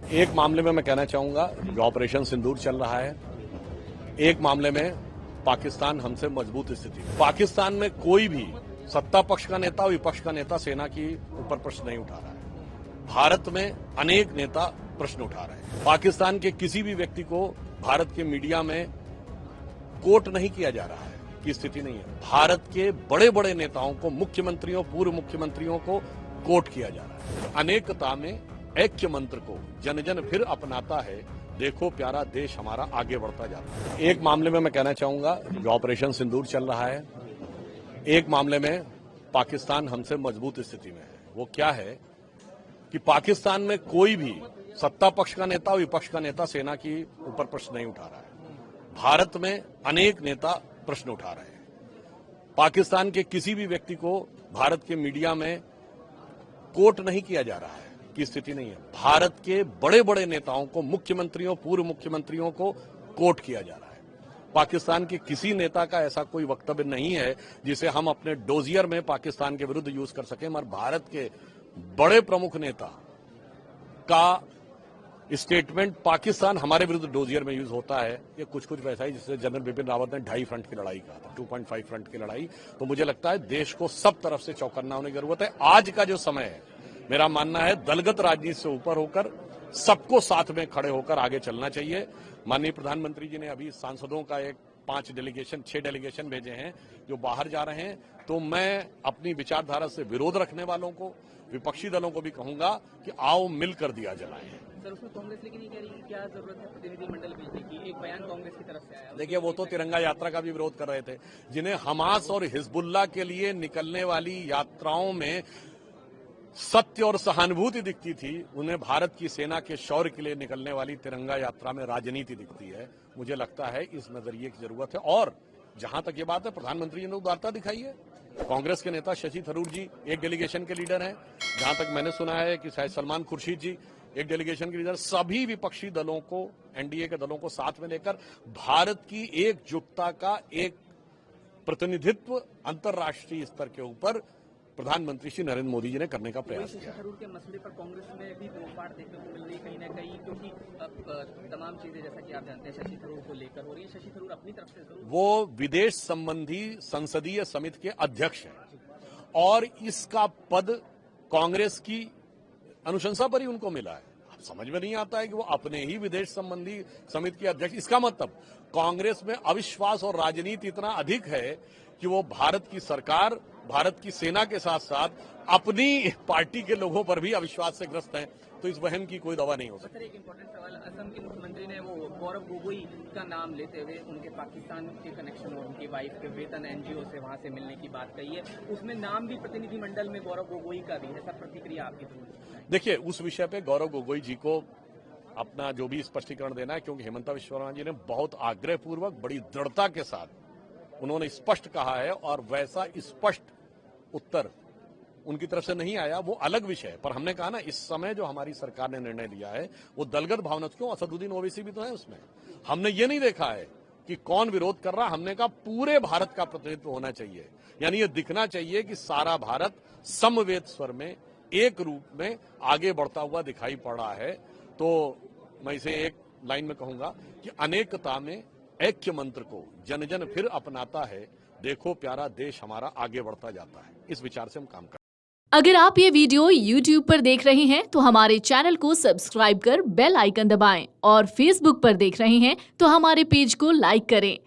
एक मामले में मैं कहना चाहूंगा जो ऑपरेशन सिंदूर चल रहा है, एक मामले में पाकिस्तान हमसे मजबूत स्थिति में। पाकिस्तान में कोई भी सत्ता पक्ष का नेता और विपक्ष का नेता सेना की ऊपर प्रश्न नहीं उठा रहा है। भारत में अनेक नेता प्रश्न उठा रहे हैं। पाकिस्तान के किसी भी व्यक्ति को भारत के मीडिया में कोट नहीं किया जा रहा है की स्थिति नहीं है। भारत के बड़े बड़े नेताओं को, मुख्यमंत्रियों, पूर्व मुख्यमंत्रियों को कोट किया जा रहा है। अनेकता में ऐक्य मंत्र को जन जन फिर अपनाता है, देखो प्यारा देश हमारा आगे बढ़ता जाता है। एक मामले में मैं कहना चाहूंगा जो ऑपरेशन सिंदूर चल रहा है, एक मामले में पाकिस्तान हमसे मजबूत स्थिति में है। वो क्या है कि पाकिस्तान में कोई भी सत्ता पक्ष का नेता और विपक्ष का नेता सेना की ऊपर प्रश्न नहीं उठा रहा है। भारत में अनेक नेता प्रश्न उठा रहे हैं। पाकिस्तान के किसी भी व्यक्ति को भारत के मीडिया में कोट नहीं किया जा रहा है की स्थिति नहीं है। भारत के बड़े बड़े नेताओं को, मुख्यमंत्रियों, पूर्व मुख्यमंत्रियों को कोट किया जा रहा है। पाकिस्तान के किसी नेता का ऐसा कोई वक्तव्य नहीं है जिसे हम अपने डोजियर में पाकिस्तान के विरुद्ध यूज कर सकें, मगर भारत के बड़े प्रमुख नेता का स्टेटमेंट पाकिस्तान हमारे विरुद्ध डोजियर में यूज होता है। ये कुछ वैसा ही जिससे जनरल बिपिन रावत ने 2.5 फ्रंट की लड़ाई कहा था, 2.5 फ्रंट की लड़ाई। तो मुझे लगता है देश को सब तरफ से चौकन्ना होने की जरूरत है। आज का जो समय है, मेरा मानना है दलगत राजनीति से ऊपर होकर सबको साथ में खड़े होकर आगे चलना चाहिए। माननीय प्रधानमंत्री जी ने अभी सांसदों का 6 डेलीगेशन भेजे हैं जो बाहर जा रहे हैं। तो मैं अपनी विचारधारा से विरोध रखने वालों को, विपक्षी दलों को भी कहूंगा कि आओ मिलकर दिया जलाएं। सर, उसमें कांग्रेस लेकिन ये कह रही है कि क्या जरूरत है प्रतिनिधिमंडल भेजने की? एक बयान कांग्रेस की तरफ से आया। देखिए, वो तो तिरंगा यात्रा का भी विरोध कर रहे थे। जिन्हें हमास और हिजबुल्लाह के लिए निकलने वाली यात्राओं में सत्य और सहानुभूति दिखती थी, उन्हें भारत की सेना के शौर्य के लिए निकलने वाली तिरंगा यात्रा में राजनीति दिखती है। मुझे लगता है इस नजरिए की जरूरत है। और जहां तक ये बात है, प्रधानमंत्री जी ने उदारता दिखाई है। कांग्रेस के नेता शशि थरूर जी एक डेलीगेशन के लीडर हैं। जहां तक मैंने सुना है कि शायद सलमान खुर्शीद जी एक डेलीगेशन के लीडर। सभी विपक्षी दलों को, एनडीए के दलों को साथ में लेकर भारत की एकजुटता का एक प्रतिनिधित्व अंतर्राष्ट्रीय स्तर के ऊपर प्रधानमंत्री श्री नरेंद्र मोदी जी ने करने का प्रयास किया। शशि थरूर के मसले पर कांग्रेस में भी तोड़फाड़ देखने को मिल रही कहीं न कहीं, क्योंकि तमाम चीजें जैसा कि आप जानते हैं शशि थरूर को लेकर हो रही है। शशि थरूर अपनी तरफ से जरूर, वो विदेश संबंधी संसदीय समिति के अध्यक्ष हैं और इसका पद कांग्रेस की अनुशंसा पर ही उनको मिला है। समझ में नहीं आता है कि वो अपने ही विदेश संबंधी समिति के अध्यक्ष। इसका मतलब कांग्रेस में अविश्वास और राजनीति इतना अधिक है कि वो भारत की सरकार, भारत की सेना के साथ साथ अपनी पार्टी के लोगों पर भी अविश्वास से ग्रस्त हैं। तो इस वहम की कोई दवा नहीं हो सकती। एक इम्पोर्टेंट सवाल, असम के मुख्यमंत्री ने वो गौरव गोगोई का नाम लेते हुए उनके पाकिस्तान के कनेक्शन और उनकी वाइफ के वेतन एनजीओ से वहां से मिलने की बात कही है। उसमें नाम भी प्रतिनिधिमंडल में गौरव गोगोई का भी है। सर, प्रतिक्रिया आपकी? देखिए, उस विषय पे गौरव गोगोई जी को अपना जो भी स्पष्टीकरण देना है, क्योंकि हेमंता विश्व शर्मा जी ने बहुत आग्रहपूर्वक, बड़ी दृढ़ता के साथ उन्होंने स्पष्ट कहा है और वैसा स्पष्ट उत्तर उनकी तरफ से नहीं आया, वो अलग विषय है। पर हमने कहा ना, इस समय जो हमारी सरकार ने निर्णय लिया है वो दलगत भावना, क्यों असदुद्दीन ओवैसी भी तो है उसमें। हमने ये नहीं देखा है कि कौन विरोध कर रहा, हमने कहा पूरे भारत का प्रतिनिधित्व होना चाहिए। यानी ये दिखना चाहिए कि सारा भारत समवेत स्वर में, एक रूप में आगे बढ़ता हुआ दिखाई पड़ रहा है। तो मैं इसे एक लाइन में कहूंगा कि अनेकता में ऐक्य मंत्र को जन जन फिर अपनाता है, देखो प्यारा देश हमारा आगे बढ़ता जाता है। इस विचार से हम काम करते हैं। अगर आप ये वीडियो YouTube पर देख रहे हैं तो हमारे चैनल को सब्सक्राइब कर बेल आइकन दबाएं और Facebook पर देख रहे हैं तो हमारे पेज को लाइक करें।